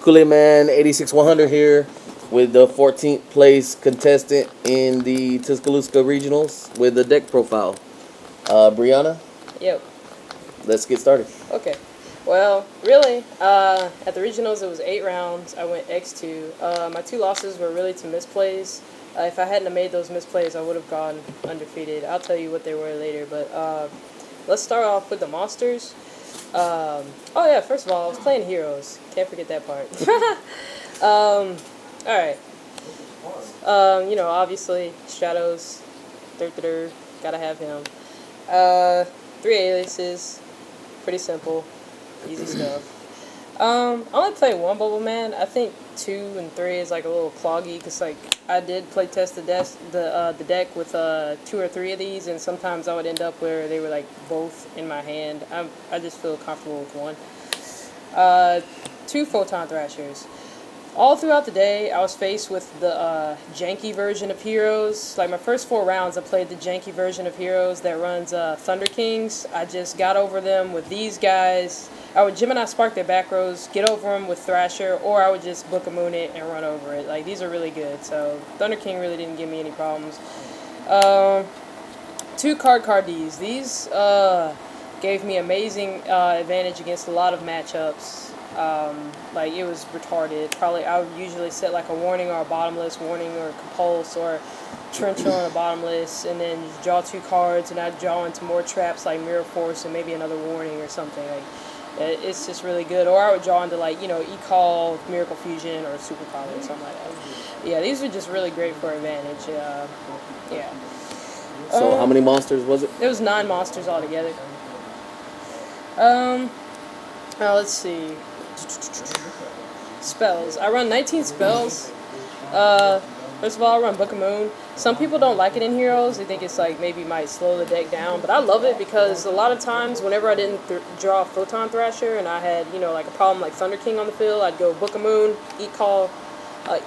Kool-Aid Man 86100 here with the 14th place contestant in the Tuscaloosa Regionals with the deck profile. Brianna, Yep. let's get started. Okay. Well, really, at the regionals it was 8 rounds. I went X2. My 2 losses were really to misplays. If I hadn't have made those misplays, I would have gone undefeated. I'll tell you what they were later. But let's start off with the monsters. Oh yeah, first of all, I was playing heroes. Can't forget that part. All right. Obviously, Shadows, gotta have him. 3 aliases, pretty simple, easy stuff. I only play 1 Bubble Man. I think 2 and 3 is like a little cloggy because like I did play test the deck with 2 or 3 of these, and sometimes I would end up where they were like both in my hand. I just feel comfortable with 1. 2 Photon Thrashers. All throughout the day, I was faced with the janky version of Heroes. Like my first 4 rounds, I played the janky version of Heroes that runs Thunder Kings. I just got over them with these guys. I would Gemini Spark their back rows, get over them with Thrasher, or I would just Book a Moon it and run over it. Like these are really good. So Thunder King really didn't give me any problems. 2 card Ds. These gave me amazing advantage against a lot of matchups. Like it was retarded. Probably I would usually set like a warning or a bottomless warning or a compulse or torrential and a bottomless, and then just draw 2 cards, and I'd draw into more traps like Mirror Force and maybe another warning or something. Like it's just really good. Or I would draw into like E-Call, Miracle Fusion, or Super Poly or something like that. Yeah, these are just really great for advantage. Yeah. So how many monsters was it? It was 9 monsters altogether. Now let's see. Spells. I run 19 spells. First of all, I run Book of Moon. Some people don't like it in Heroes. They think it's like maybe might slow the deck down, but I love it because a lot of times whenever I didn't draw a Photon Thrasher and I had like a problem like Thunder King on the field, I'd go Book of Moon, E-Call,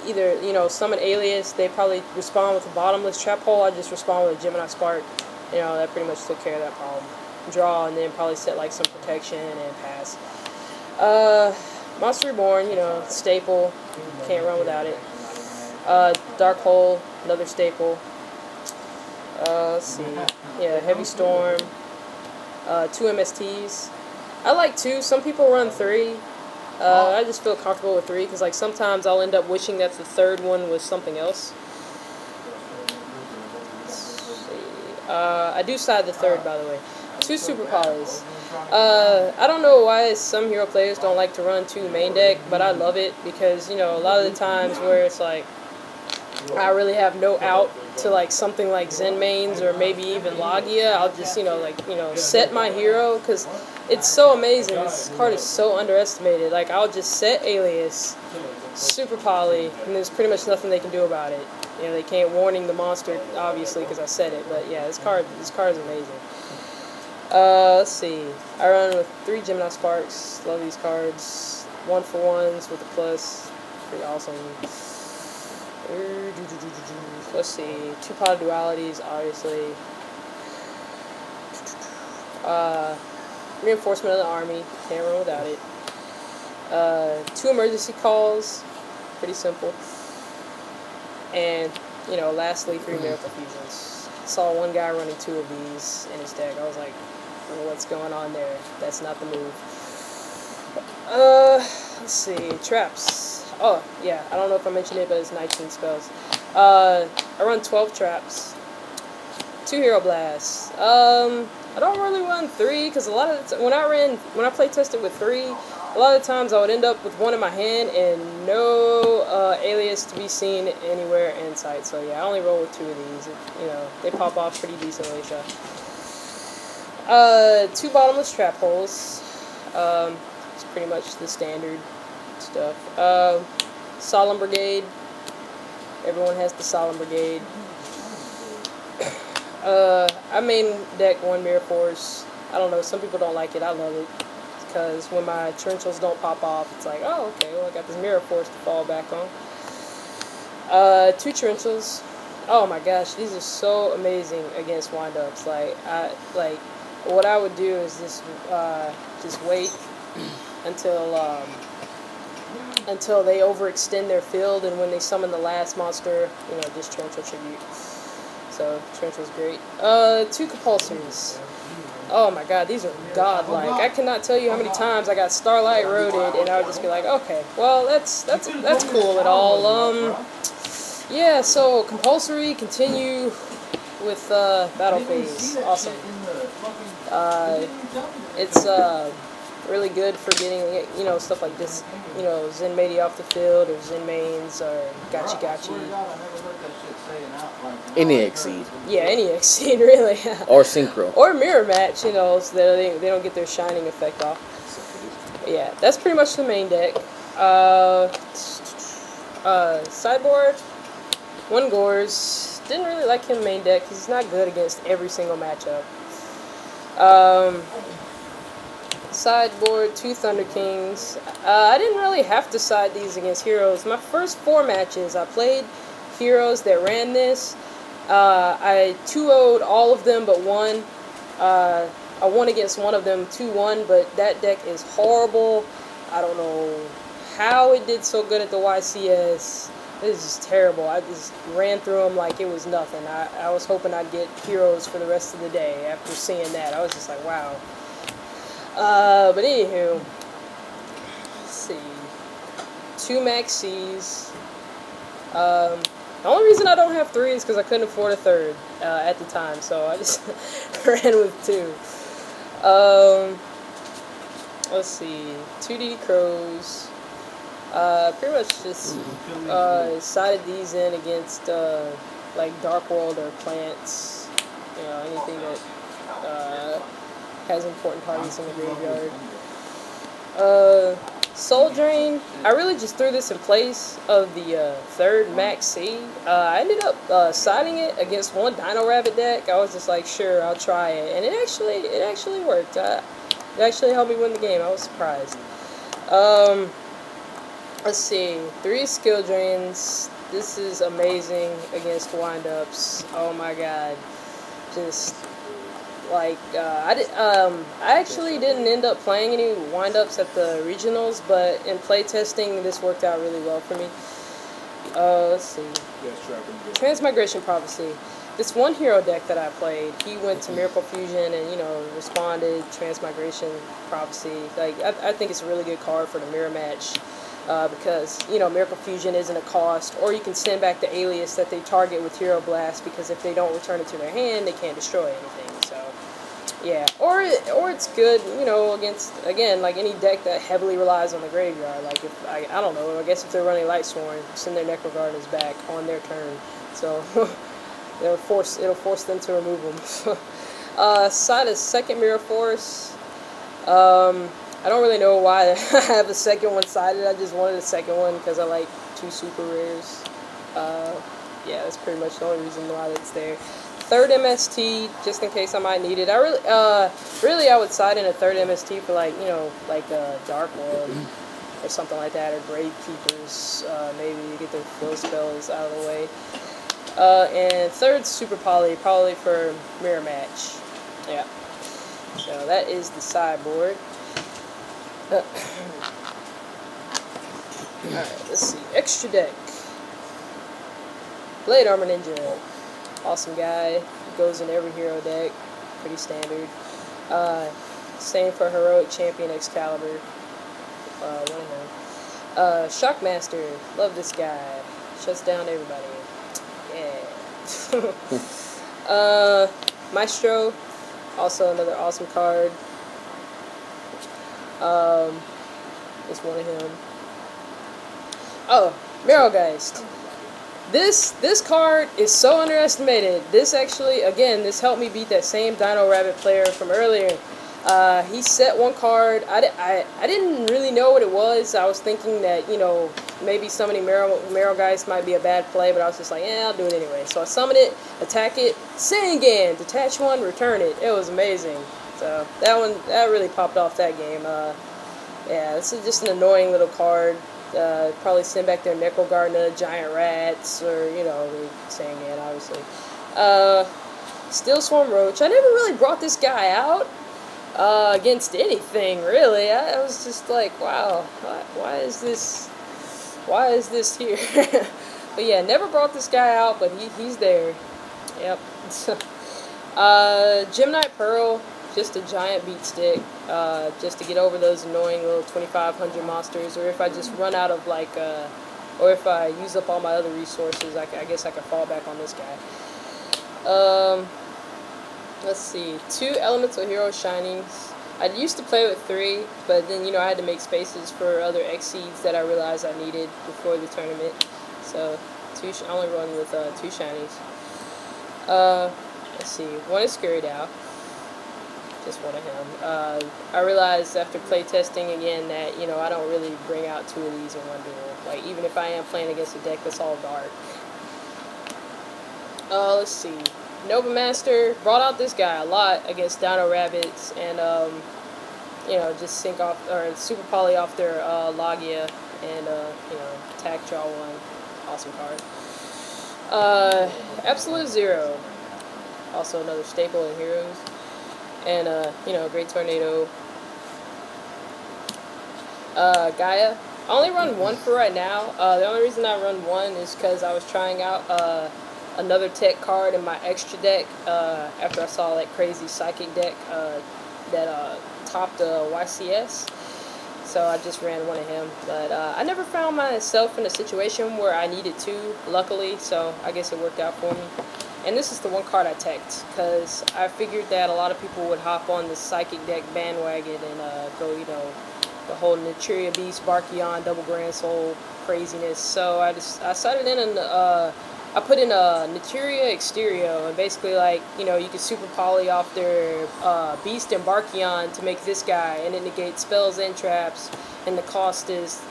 either summon Alias. They probably respond with a bottomless trap hole. I just respond with a Gemini Spark. That pretty much took care of that problem. Draw and then probably set like some protection and pass. Monster Reborn, staple, can't run without it. Dark Hole, another staple. Let's see, Heavy Storm, 2 MSTs. I like 2, some people run 3. I just feel comfortable with 3, because like sometimes I'll end up wishing that the 3rd one was something else. Let's see. I do side the 3rd, by the way. 2 Super Polys. I don't know why some hero players don't like to run 2 main deck, but I love it because, a lot of the times where it's like I really have no out to like something like Zen mains or maybe even Logia, I'll just, set my hero because it's so amazing. This card is so underestimated. Like, I'll just set Alias, Super Poly, and there's pretty much nothing they can do about it. They can't warning the monster, obviously, because I said it, but yeah, this card is amazing. Let's see. I run with 3 Gemini Sparks. Love these cards. 1-for-1s with a plus. Pretty awesome. Let's see. 2 Pot Dualities, obviously. Reinforcement of the Army. Can't run without it. 2 Emergency Calls. Pretty simple. And, lastly, 3 Miracle Fusions. Saw one guy running 2 of these in his deck. I was like, what's going on there? That's not the move. Let's see. Traps. Oh, yeah. I don't know if I mentioned it, but it's 19 spells. I run 12 traps. 2 Hero Blasts. I don't really run 3, because a lot of the when I play tested with 3, a lot of the times I would end up with 1 in my hand and no alias to be seen anywhere in sight. So yeah, I only roll with 2 of these. They pop off pretty decently. So. 2 bottomless trap holes. It's pretty much the standard stuff. Solemn Brigade. Everyone has the Solemn Brigade. I main deck 1 Mirror Force. I don't know, some people don't like it. I love it. Because when my torrentials don't pop off, it's like, oh, okay, well, I got this Mirror Force to fall back on. 2 torrentials. Oh my gosh, these are so amazing against windups. What I would do is just wait until until they overextend their field, and when they summon the last monster, just torrential tribute. So torrential's great. 2 compulsories. Oh my god, these are godlike. I cannot tell you how many times I got Starlight Roaded, and I would just be like, okay, well that's cool at all. Yeah, so compulsory, continue with battle phase. Awesome. It's really good for getting stuff like this, Zen Maidi off the field, or Zen mains, or Gachi. Any exceed. Yeah, any exceed really. Or synchro. Or mirror match, so that they don't get their shining effect off. Yeah, that's pretty much the main deck. Sideboard, 1 Gores. Didn't really like him main deck because he's not good against every single matchup. Sideboard, 2 Thunder Kings. I didn't really have to side these against heroes. My first 4 matches, I played heroes that ran this. I 2-0'd all of them but one. I won against one of them 2-1, but that deck is horrible. I don't know how it did so good at the YCS. It is just terrible. I just ran through them like it was nothing. I was hoping I'd get heroes for the rest of the day after seeing that. I was just like, wow. But anywho, let's see. 2 Max C's. The only reason I don't have 3 is because I couldn't afford a 3rd at the time, so I just ran with 2. Let's see. 2 DD Crows. Pretty much just sided these in against like Dark World or plants, anything that has important targets in the graveyard. Soul Drain, I really just threw this in place of the 3rd Max C. I ended up siding it against one Dino Rabbit deck. I was just like, sure, I'll try it, and it actually worked. It actually helped me win the game. I was surprised. Let's see, 3 Skill Drains. This is amazing against windups. Oh my god, just like I actually didn't end up playing any windups at the regionals, but in playtesting this worked out really well for me. Let's see, Transmigration Prophecy. This one hero deck that I played, he went to Miracle Fusion and responded Transmigration Prophecy. Like I think it's a really good card for the mirror match. Because, Miracle Fusion isn't a cost, or you can send back the alias that they target with Hero Blast, because if they don't return it to their hand, they can't destroy anything, so, yeah. Or it's good, against, again, like any deck that heavily relies on the graveyard, like if, I don't know, I guess if they're running Lightsworn, send their Necrogardeners back on their turn, so, it'll force them to remove them. Side is 2nd Mirror Force. I don't really know why I have a 2nd one sided. I just wanted a 2nd one because I like 2 super rares. Yeah, that's pretty much the only reason why it's there. 3rd MST, just in case I might need it. I really I would side in a 3rd MST for like Dark World or something like that, or Grave Keepers, maybe to get their flow spells out of the way. And 3rd Super Poly, probably for mirror match. Yeah. So that is the sideboard. Alright, let's see. Extra deck. Blade Armor Ninja. Awesome guy. Goes in every hero deck. Pretty standard. Same for Heroic Champion Excalibur. One of him. Shockmaster. Love this guy. Shuts down everybody. Yeah. Maestro. Also another awesome card. It's one of him. Oh, Merylgeist. This card is so underestimated. This actually, again, this helped me beat that same Dino Rabbit player from earlier. He set one card. I didn't really know what it was. I was thinking that, maybe summoning Merylgeist might be a bad play, but I was just like, I'll do it anyway. So I summon it, attack it, sing again, detach one, return it. It was amazing. So that really popped off that game. Yeah, this is just an annoying little card. Probably send back their Necrogardener, Giant Rats, or sing again, obviously. Steel Swarm Roach. I never really brought this guy out. against anything really. I was just like, wow, why is this here? But yeah, never brought this guy out, but he's there. Yep. Gemini Pearl, just a giant beat stick, just to get over those annoying little 2500 monsters, or if I just run out of like, or if I use up all my other resources, I guess I can fall back on this guy. Let's see, 2 Elemental Hero Shinings. I used to play with 3, but then, I had to make spaces for other X-Seeds that I realized I needed before the tournament. So, I only run with 2 Shinies. Let's see, 1 is Scurried Owl. Just one of him. I realized after playtesting again that, I don't really bring out 2 of these in one duel. Like, even if I am playing against a deck that's all dark. Let's see. Nova Master, brought out this guy a lot against Dino Rabbits, and just sync off or super poly off their Logia, and attack, draw 1, awesome card. Absolute Zero, also another staple in Heroes, and Great Tornado. Gaia, I only run 1 for right now. The only reason I run 1 is because I was trying out another tech card in my extra deck after I saw that crazy psychic deck that topped YCS. So I just ran 1 of him. But I never found myself in a situation where I needed to, luckily, so I guess it worked out for me. And this is the 1 card I teched, because I figured that a lot of people would hop on the psychic deck bandwagon and go, the whole Naturia Beast, Barkion, Double Grand Soul craziness. So I started in and I put in a Naturia Exterio, and basically, like, you can super poly off their Beast and Barkion to make this guy, and it negates spells and traps, and the cost is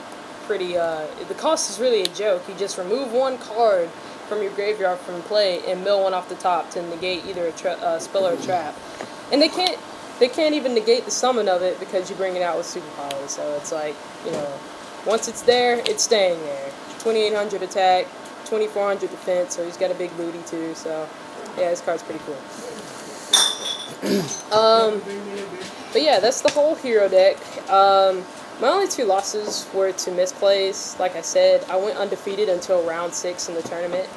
pretty, the cost is really a joke. You just remove 1 card from your graveyard from play and mill 1 off the top to negate either a spell or a trap. And they can't even negate the summon of it because you bring it out with super poly, so it's like, once it's there, it's staying there. 2800 attack, 2400 defense, so he's got a big booty too, so yeah, this card's pretty cool. But yeah, that's the whole hero deck. My only 2 losses were to misplays. Like I said, I went undefeated until round 6 in the tournament.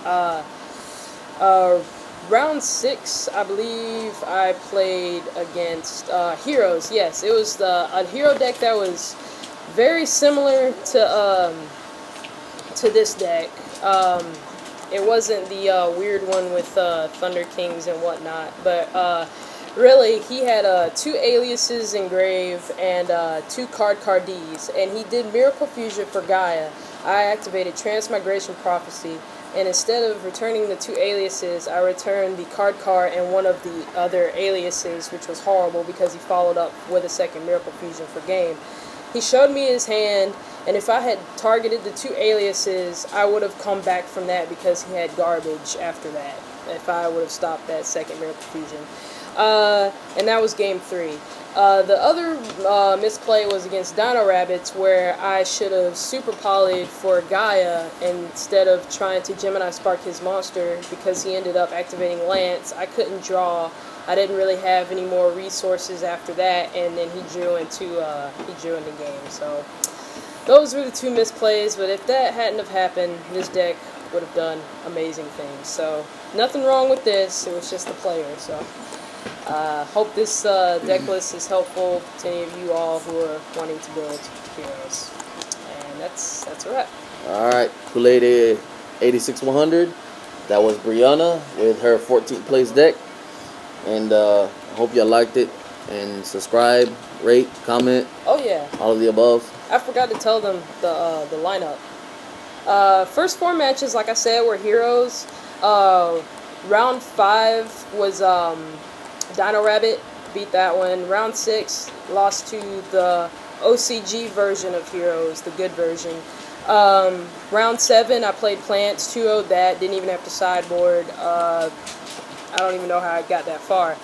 Round 6, I believe I played against Heroes. Yes, it was a hero deck that was very similar to this deck. It wasn't the weird one with Thunder Kings and whatnot, but really, he had 2 aliases in Grave and 2 Cards, and he did Miracle Fusion for Gaia. I activated Transmigration Prophecy, and instead of returning the 2 aliases, I returned the card and 1 of the other aliases, which was horrible because he followed up with a second Miracle Fusion for game. He showed me his hand, and if I had targeted the 2 aliases, I would have come back from that because he had garbage after that, if I would have stopped that second Miracle Fusion. And that was game 3. The other misplay was against Dino Rabbits, where I should have super polyed for Gaia instead of trying to Gemini Spark his monster, because he ended up activating Lance. I couldn't draw. I didn't really have any more resources after that, and then he drew in the game. So those were the 2 misplays, but if that hadn't have happened, this deck would have done amazing things. So nothing wrong with this, it was just the player. So hope this deck list is helpful to any of you all who are wanting to build heroes. And that's a wrap. Alright, Kool-Aid 86100. That was Brianna with her 14th place deck. And I hope y'all liked it. And subscribe, rate, comment. Oh yeah. All of the above. I forgot to tell them the lineup. First 4 matches, like I said, were heroes. Round 5 was Dino Rabbit, beat that one. Round 6, lost to the OCG version of Heroes, the good version. Round 7, I played Plants, 2-0'd that, didn't even have to sideboard. I don't even know how I got that far.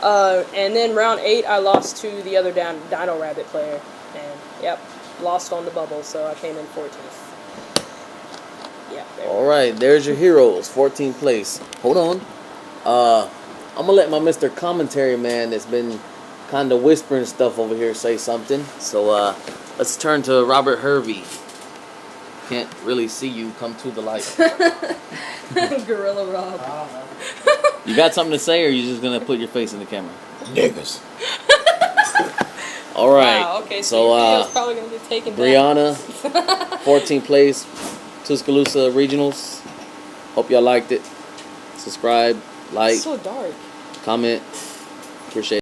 And then round 8, I lost to the other Dino Rabbit player. And, yep, lost on the bubble, so I came in 14th. Yeah. Alright, there's your heroes, 14th place. Hold on. I'm going to let my Mr. Commentary man that's been kind of whispering stuff over here say something. So let's turn to Robert Hervey. Can't really see you. Come to the light. Gorilla Rob. You got something to say, or you just gonna put your face in the camera? Niggas. All right. Wow, okay, So your video's probably gonna get taken Brianna, 14th place, Tuscaloosa Regionals. Hope y'all liked it. Subscribe, like, It's so dark. comment. Appreciate it.